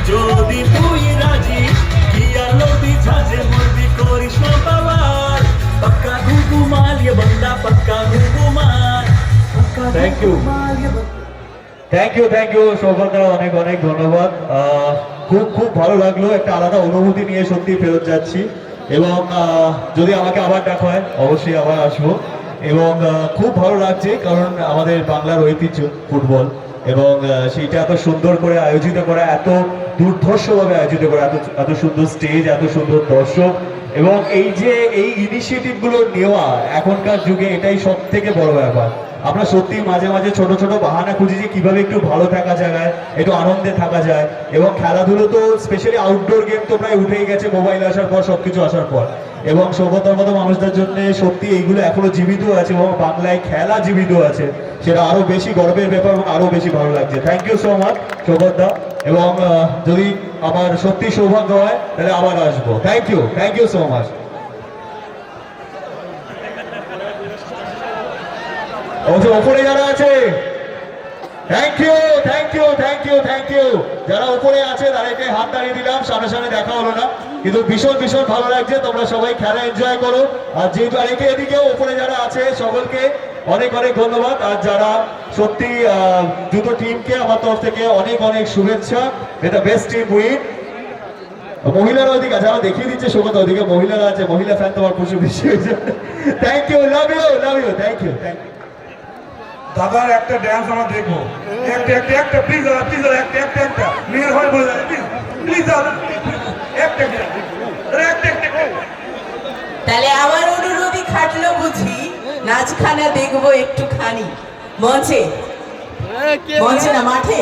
যদি তুই রাজি কিয়া লোদি ঝাঁঝে মর্দি করিস না পাওয়ার पक्का घुघु माल ये बंदा पक्का घुघु माल থ্যাংক ইউ থ্যাংক ইউ সৌগতদা, অনেক অনেক ধন্যবাদ। খুব খুব ভালো লাগলো, একটা আলাদা অনুভূতি নিয়ে সত্যি ফেরত যাচ্ছি এবং যদি আমাকে আবার ডাকা হয় অবশ্যই আবার আসবো এবং খুব ভালো লাগছে কারণ আমাদের বাংলার ঐতিহ্য ফুটবল এবং সেইটা এত সুন্দর করে আয়োজিত করা, এত দুর্ধর্ষভাবে আয়োজিত করা, এত সুন্দর স্টেজ, এত সুন্দর দর্শক এবং এই যে এই ইনিশিয়েটিভগুলো নেওয়া এখনকার যুগে এটাই সব থেকে বড় ব্যাপার। আমরা সত্যি মাঝে মাঝে ছোট ছোট বাহানা খুঁজি যে কিভাবে একটু ভালো থাকা যায়, একটু আনন্দে থাকা যায় এবং খেলাধুলো তো স্পেশালি আউটডোর গেম তো প্রায় উঠেই গেছে মোবাইল আসার পর, সবকিছু আসার পর এবং সৌগতার মতো মানুষদের জন্য সত্যি এইগুলো এখনো জীবিত আছে এবং বাংলায় খেলা জীবিত আছে, সেটা আরো বেশি গর্বের ব্যাপার এবং আরো বেশি ভালো লাগছে। থ্যাংক ইউ সো মাচ সৌগতদা এবং যদি আমার সত্যি সৌভাগ্য হয় তাহলে আবার আসবো। Thank you so much. উপরে যারা আছে থ্যাংক ইউ যারা উপরে আছে তাদেরকে হাত দাঁড়িয়ে দিলাম, সামনে দেখা হলো না কিন্তু ভীষণ ভালো লাগছে। তোমরা সবাই খেলা এনজয় করো আর যেহেতু এদিকে উপরে যারা আছে সকলকে অনেক ধন্যবাদ আর যারা সত্যি দুটো টিমকে আমার তরফ থেকে অনেক শুভেচ্ছা। এটা বেস্ট টিম উইন। মহিলারা ওইদিকে আছে, আমার দেখিয়ে দিচ্ছে সৌগত, ওইদিকে মহিলারা আছে, মহিলা ফ্যান তোমার প্রচুর বেশি হয়েছে। Thank you, love you, thank you. দাদার একটা ড্যান্স আমরা দেখবো, একটা প্লিজ দাদা একটা মেয়ের হয় বলে প্লিজ দাদা একটা তাহলে আমার অনুরোধই খাটলো বুঝি, নাচখানা দেখবো একটুখানি মঞ্চে না মাঠে।